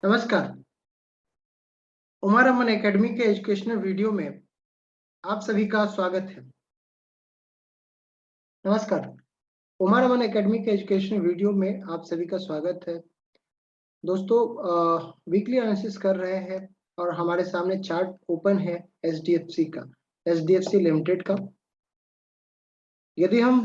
नमस्कार। उमर अमन एकेडमी के educational video में आप सभी का स्वागत है। नमस्कार। उमर अमन एकेडमी के एजुकेशनल वीडियो में आप सभी का स्वागत है। दोस्तों, वीकली एनालिसिस कर रहे हैं और हमारे सामने चार्ट ओपन है एचडीएफसी लिमिटेड का। यदि हम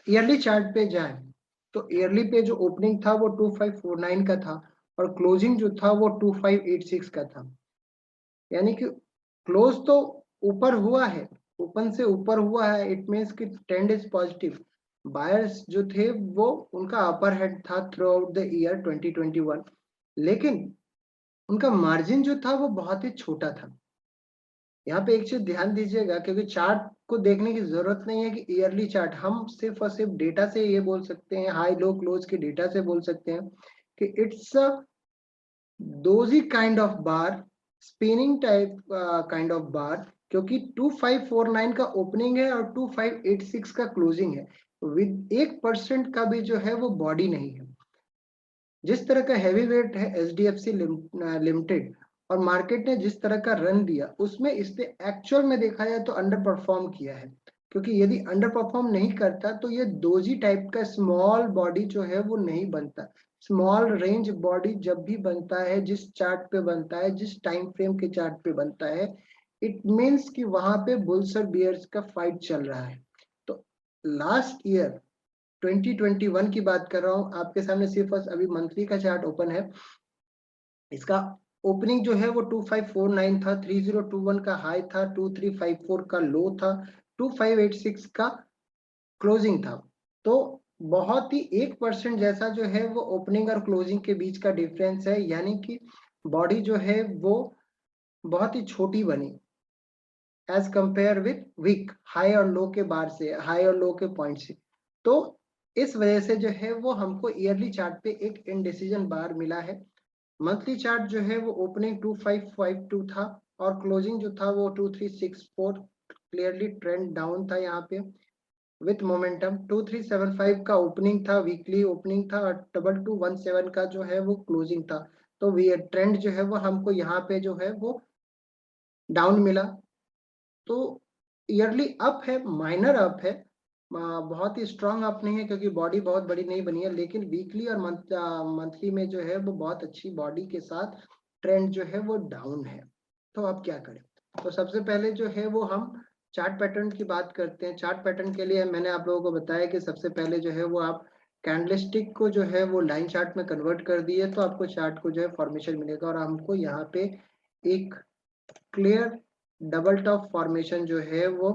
ईयरली चार्ट पे जाएं तो ईयरली पे जो ओपनिंग था वो 2549 का था और क्लोजिंग जो था वो 2586 का था। यानी कि क्लोज तो ऊपर हुआ है, ओपन से ऊपर हुआ है। इट मींस कि ट्रेंड इज पॉजिटिव। बायर्स जो थे वो उनका अपर हेड था थ्रू आउट द ईयर 2021, लेकिन उनका मार्जिन जो था वो बहुत ही छोटा था। यहाँ पे एक चीज ध्यान दीजिएगा, क्योंकि चार्ट को देखने की जरूरत नहीं है कि ईयरली चार्ट, हम सिर्फ और सिर्फ डेटा से ये बोल सकते हैं, हाई लो क्लोज के डेटा से बोल सकते हैं कि it's a doji kind of bar, spinning type kind of बार, क्योंकि 2549 का ओपनिंग है और 2586 का क्लोजिंग है। विद 1% का भी जो है वो बॉडी नहीं है। जिस तरह का हैवी वेट है एचडीएफसी लिमिटेड और मार्केट ने जिस तरह का रन दिया, उसमें इसने एक्चुअल में देखा जाए तो अंडर परफॉर्म किया है। क्योंकि यदि अंडर परफॉर्म नहीं करता तो ये दोजी टाइप का स्मॉल बॉडी जो है वो नहीं बनता। स्मॉल रेंज बॉडी जब भी बनता है, जिस चार्ट पे बनता है, जिस टाइम फ्रेम के चार्ट पे बनता है, इट मीन्स कि वहां पे बुल्स और बियर्स का फाइट चल रहा है। तो लास्ट ईयर 2021 की बात कर रहा हूं आपके सामने, सिर्फ अभी मंथली का चार्ट ओपन है। इसका ओपनिंग जो है वो 2549 था, 3021 का हाई था, 2354 का लो था, 2586 का क्लोजिंग था। तो बहुत ही 1% जैसा जो है वो ओपनिंग और क्लोजिंग के बीच का डिफरेंस है। यानी कि बॉडी जो है वो बहुत ही छोटी बनी as compare with week high और लो के बार से, हाई और लो के पॉइंट से। तो इस वजह से जो है वो हमको ईयरली चार्ट पे एक इनडिसीजन बार मिला है। मंथली चार्ट जो है वो ओपनिंग 2552 था और क्लोजिंग जो था वो 2364। क्लियरली ट्रेंड डाउन था यहाँ पे विथ मोमेंटम। 2375 का ओपनिंग था, वीकली ओपनिंग था, और 2217 का जो है वो क्लोजिंग था। तो ट्रेंड जो है वो हमको यहाँ पे जो है वो डाउन मिला। तो ईयरली अप है, माइनर अप है, बहुत ही स्ट्रांग अप नहीं है क्योंकि बॉडी बहुत बड़ी नहीं बनी है। लेकिन वीकली और मंथली में जो है वो बहुत अच्छी बॉडी के साथ ट्रेंड जो है वो डाउन है। तो अब क्या करें? तो सबसे पहले जो है वो हम चार्ट पैटर्न की बात करते हैं। चार्ट पैटर्न के लिए मैंने आप लोगों को बताया कि सबसे पहले जो है वो आप कैंडलस्टिक को जो है वो लाइन चार्ट में कन्वर्ट कर दिए तो आपको चार्ट को जो है फॉर्मेशन मिलेगा। और हमको यहाँ पे एक क्लियर डबल टॉप फॉर्मेशन जो है वो,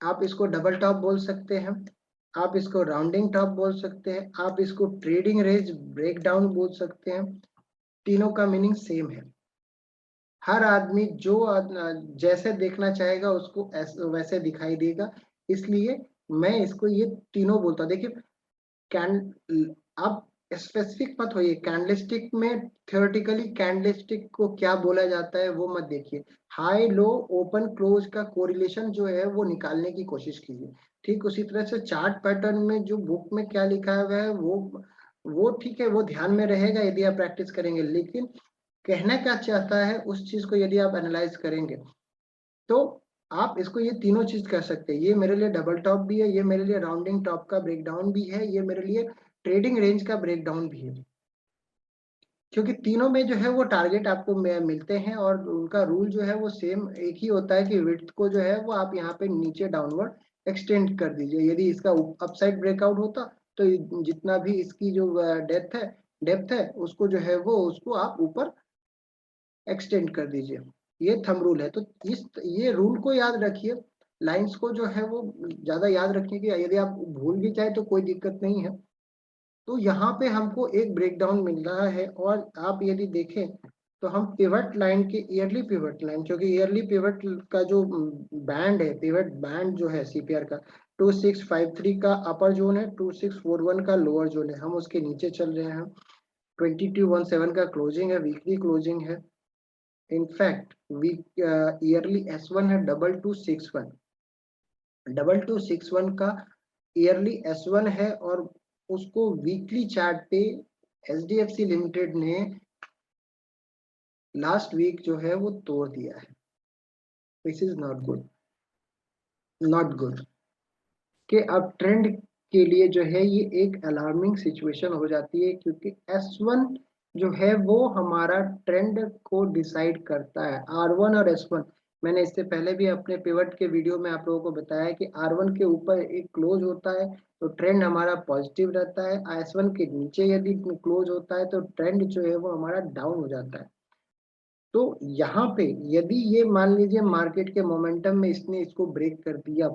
आप इसको डबल टॉप बोल सकते हैं, आप इसको राउंडिंग टॉप बोल सकते हैं, आप इसको ट्रेडिंग रेंज ब्रेकडाउन बोल सकते हैं। तीनों का मीनिंग सेम है। हर आदमी जो जैसे देखना चाहेगा उसको वैसे दिखाई देगा। इसलिए मैं इसको ये तीनों बोलता हूँ। देखिए, कैंड आप स्पेसिफिक मत होइए। कैंडलस्टिक में थियोरेटिकली कैंडलस्टिक को क्या बोला जाता है वो मत देखिए। हाई लो ओपन क्लोज का कोरिलेशन जो है वो निकालने की कोशिश कीजिए। ठीक उसी तरह से चार्ट पैटर्न में जो बुक में क्या लिखा हुआ है वो ठीक है, वो ध्यान में रहेगा यदि आप प्रैक्टिस करेंगे। लेकिन कहना क्या चाहता है उस चीज को यदि आप एनालाइज करेंगे तो आप इसको ये तीनों चीज कर सकते हैं। ये मेरे लिए डबल टॉप भी है, ये मेरे लिए राउंडिंग टॉप का ब्रेकडाउन भी है, ये मेरे लिए ट्रेडिंग रेंज का ब्रेकडाउन भी है। क्योंकि तीनों में जो है वो टारगेट आपको मिलते हैं और उनका रूल जो है वो सेम एक ही होता है कि विड्थ को जो है वो आप यहाँ पे नीचे डाउनवर्ड एक्सटेंड कर दीजिए। यदि इसका अपसाइड ब्रेकआउट होता तो जितना भी इसकी जो डेप्थ है उसको जो है वो उसको आप ऊपर एक्सटेंड कर दीजिए। ये थंब रूल है। तो ये रूल को याद रखिए। लाइंस को जो है वो ज्यादा याद रखने की, यदि आप भूल भी जाए तो कोई दिक्कत नहीं है। तो यहाँ पे हमको एक ब्रेकडाउन मिल रहा है और आप यदि देखें तो हम पिवट लाइन के ईयरली पिवट लाइन, क्योंकि ईयरली पिवट का जो बैंड है, पिवट बैंड जो है सीपीआर का 2653 का अपर जोन है, 2641 का लोअर जोन है, हम उसके नीचे चल रहे हैं। 2217 का क्लोजिंग है, वीकली क्लोजिंग है। इनफैक्ट वीक ईयरली S1 है 2261, 2261 का ईयरली S1 है और उसको वीकली चार्ट पे HDFC लिमिटेड ने लास्ट वीक जो है वो तोड़ दिया है। This is not good, not good. कि अब ट्रेंड के लिए जो है ये एक अलार्मिंग सिचुएशन हो जाती है, क्योंकि S1 जो है वो हमारा ट्रेंड को डिसाइड करता है। R1 और S1, मैंने इससे पहले भी अपने पिवट के वीडियो में आप लोगों को बताया कि R1 के ऊपर एक क्लोज होता है तो ट्रेंड हमारा पॉजिटिव रहता है, S1 के नीचे यदि क्लोज होता है तो ट्रेंड जो है वो हमारा डाउन हो जाता है। तो यहाँ पे यदि ये मान लीजिए मार्केट के मोमेंटम में इसने इसको ब्रेक कर दिया,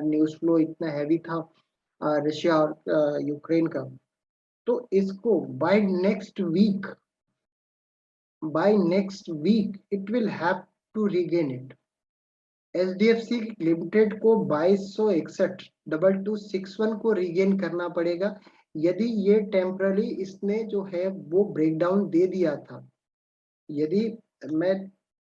न्यूज फ्लो इतना हैवी था रशिया और यूक्रेन का, तो इसको by next week it will have to regain it. HDFC limited को 2261 को रीगेन करना पड़ेगा। यदि ये टेम्पररी इसने जो है वो ब्रेकडाउन दे दिया था, यदि मैं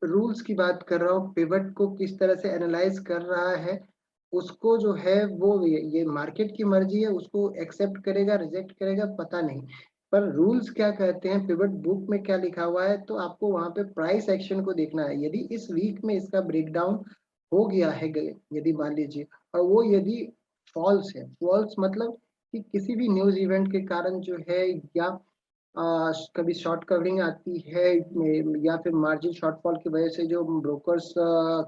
रूल्स की बात कर रहा हूँ, पिवट को किस तरह से एनालाइज कर रहा है, उसको जो है वो ये मार्केट की मर्जी है, उसको एक्सेप्ट करेगा रिजेक्ट करेगा पता नहीं, पर रूल्स क्या कहते हैं, पिवट बुक में क्या लिखा हुआ है, तो आपको वहां पे प्राइस एक्शन को देखना है। यदि इस वीक में इसका ब्रेकडाउन हो गया है, यदि मान लीजिए, और वो यदि फॉल्स है, फॉल्स मतलब कि किसी भी न्यूज इवेंट के कारण जो है, या कभी शॉर्ट कवरिंग आती है, या फिर मार्जिन शॉर्टफॉल की वजह से जो ब्रोकर्स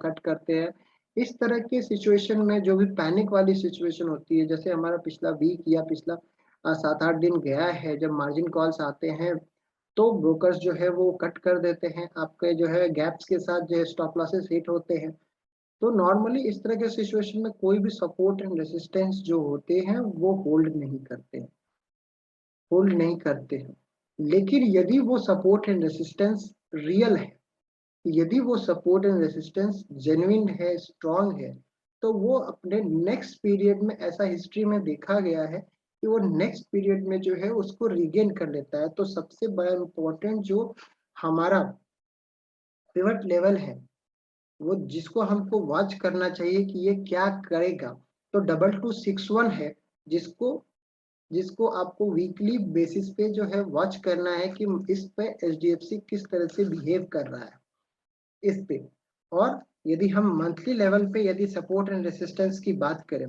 कट करते हैं, इस तरह के सिचुएशन में जो भी पैनिक वाली सिचुएशन होती है, जैसे हमारा पिछला वीक या पिछला 7-8 दिन गया है, जब मार्जिन कॉल्स आते हैं तो ब्रोकर्स जो है वो कट कर देते हैं, आपके जो है गैप्स के साथ जो है स्टॉप लॉसेस हिट होते हैं। तो नॉर्मली इस तरह के सिचुएशन में कोई भी सपोर्ट एंड रेसिस्टेंस जो होते हैं वो होल्ड नहीं करते हैं। लेकिन यदि वो सपोर्ट एंड रेसिस्टेंस रियल है, यदि वो सपोर्ट एंड रेसिस्टेंस जेन्युइन है, स्ट्रांग है, तो वो अपने नेक्स्ट पीरियड में, ऐसा हिस्ट्री में देखा गया है कि वो नेक्स्ट पीरियड में जो है उसको रिगेन कर लेता है। तो सबसे बड़ा इम्पोर्टेंट जो हमारा पिवट लेवल है, वो जिसको हमको वॉच करना चाहिए कि ये क्या करेगा, तो 2261 है, जिसको जिसको आपको वीकली बेसिस पे जो है वॉच करना है कि इस पे HDFC किस तरह से बिहेव कर रहा है इस पे। और यदि हम मंथली लेवल पे यदि सपोर्ट एंड रेसिस्टेंस की बात करें,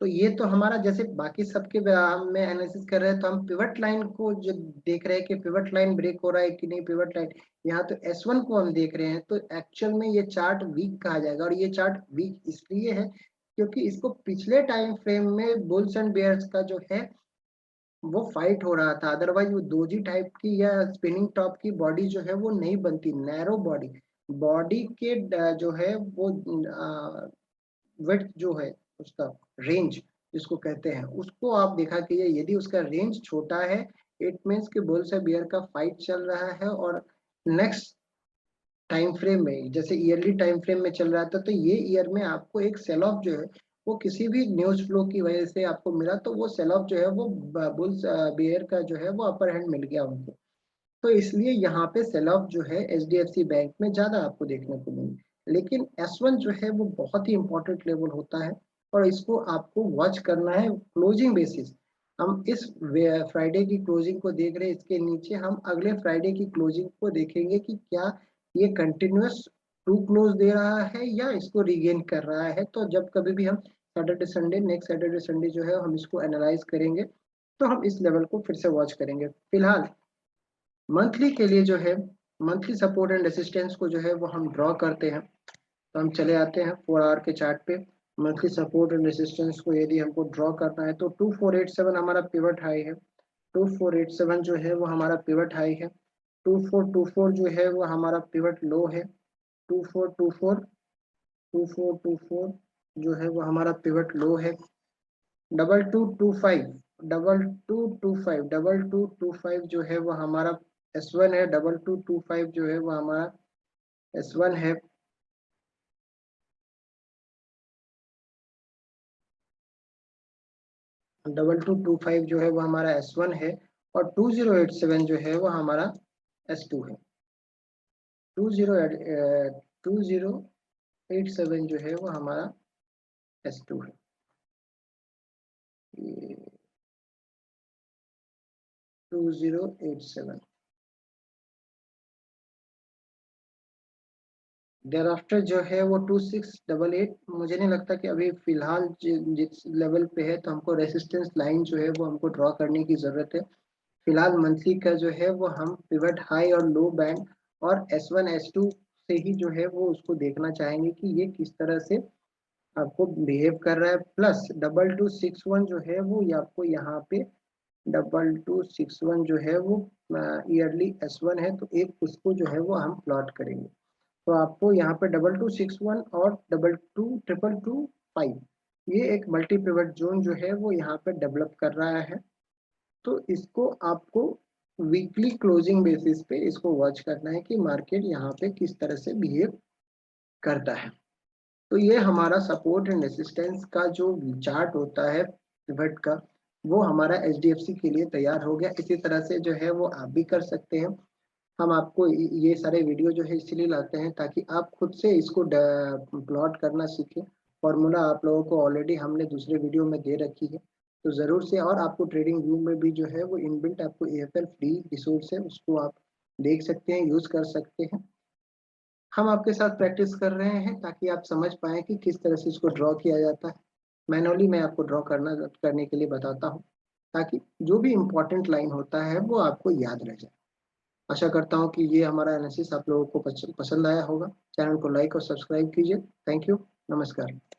तो ये तो हमारा जैसे बाकी सबके में एनालिसिस कर रहे हैं, तो हम पिवट लाइन को जो देख रहे हैं कि पिवट लाइन ब्रेक हो रहा है कि नहीं, पिवट लाइन यहाँ तो S1 को हम देख रहे हैं, तो एक्चुअल में ये चार्ट वीक कहा जाएगा। और ये चार्ट वीक इसलिए है क्योंकि इसको पिछले टाइम फ्रेम में बुल्स एंड बेयर्स का जो है वो फाइट हो रहा था, अदरवाइज वो दोजी टाइप की या स्पिनिंग टॉप की बॉडी जो है वो नहीं बनती। नैरो बॉडी, बॉडी के जो है वो विड्थ जो है उसका रेंज जिसको कहते हैं, उसको आप देखा कि यदि उसका रेंज छोटा है, इट मीन्स कि बुल्स और बियर का फाइट चल रहा है। और नेक्स्ट टाइम फ्रेम में, जैसे ईयरली टाइम फ्रेम में चल रहा था, तो ये ईयर में आपको एक सेल ऑफ जो है वो किसी भी न्यूज फ्लो की वजह से आपको मिला, तो वो सेल ऑफ जो है वो बुल्स बियर का जो है वो अपर हैंड मिल गया उनको। तो इसलिए यहाँ पे सेल ऑफ जो है HDFC बैंक में ज्यादा आपको देखने को मिली। लेकिन S1 जो है वो बहुत ही इंपॉर्टेंट लेवल होता है, और इसको आपको वॉच करना है क्लोजिंग बेसिस। हम इस फ्राइडे की क्लोजिंग को देख रहे हैं, इसके नीचे हम अगले फ्राइडे की क्लोजिंग को देखेंगे कि क्या ये कंटिन्यूअस टू क्लोज दे रहा है या इसको रिगेन कर रहा है। तो जब कभी भी हम Saturday Sunday, next Saturday Sunday जो है हम इसको एनालाइज करेंगे, तो हम इस लेवल को फिर से वॉच करेंगे। फिलहाल मंथली के लिए जो है, मंथली सपोर्ट एंड रेसिस्टेंस को जो है वो हम ड्रॉ करते हैं। तो हम चले आते हैं 4 आवर के चार्ट पे। मंथली सपोर्ट एंड रेसिस्टेंस को यदि हमको ड्रॉ करना है तो 2487 हमारा पिवट हाई है, 2487 जो है वो हमारा पिवट हाई है। 2424 जो है वो हमारा पिवट लो है। 2424 जो है वो हमारा पिवट लो है। 2225 जो है वो हमारा S1 है। 2225 जो है वो हमारा S1 है। 2225 जो है वो हमारा S1 है। और 2087 जो है वो हमारा S2 है। 2087 जो है वो हमारा S2 है। 2087। देयर आफ्टर जो है वो 2688। मुझे नहीं लगता कि अभी फिलहाल जिस लेवल पे है तो हमको रेसिस्टेंस लाइन जो है वो हमको ड्रॉ करने की जरूरत है। फिलहाल मंथली का जो है वो हम पिवट हाई और लो बैंड और S1 S2 से ही जो है वो उसको देखना चाहेंगे कि ये किस तरह से आपको बिहेव कर रहा है। प्लस 2261 जो है वो आपको यहाँ पे 2261 जो है वो ईयरली S1 है, तो एक उसको जो है वो हम प्लॉट करेंगे। तो आपको यहाँ पे 2261 और 222225 ये एक मल्टी पिवट जोन जो है वो यहाँ पे डेवलप कर रहा है। तो इसको आपको वीकली क्लोजिंग बेसिस पे इसको वॉच करना है कि मार्केट यहाँ पे किस तरह से बिहेव करता है। तो ये हमारा सपोर्ट एंड रेसिस्टेंस का जो चार्ट होता है पिवट का, वो हमारा HDFC के लिए तैयार हो गया। इसी तरह से जो है वो आप भी कर सकते हैं। हम आपको ये सारे वीडियो जो है इसलिए लाते हैं ताकि आप खुद से इसको प्लॉट करना सीखें। फॉर्मूला आप लोगों को ऑलरेडी हमने दूसरे वीडियो में दे रखी है, तो ज़रूर से। और आपको ट्रेडिंग व्यू में भी जो है वो इनबिल्ट आपको AFL फ्री रिसोर्स है, उसको आप देख सकते हैं, यूज़ कर सकते हैं। हम आपके साथ प्रैक्टिस कर रहे हैं ताकि आप समझ पाएँ कि किस तरह से इसको ड्रॉ किया जाता है। मैनुअली मैं आपको ड्रॉ करने के लिए बताता हूँ, ताकि जो भी इम्पोर्टेंट लाइन होता है वो आपको याद रह जाए। आशा करता हूँ कि ये हमारा एनालिसिस आप लोगों को पसंद आया होगा। चैनल को लाइक और सब्सक्राइब कीजिए। Thank you. नमस्कार।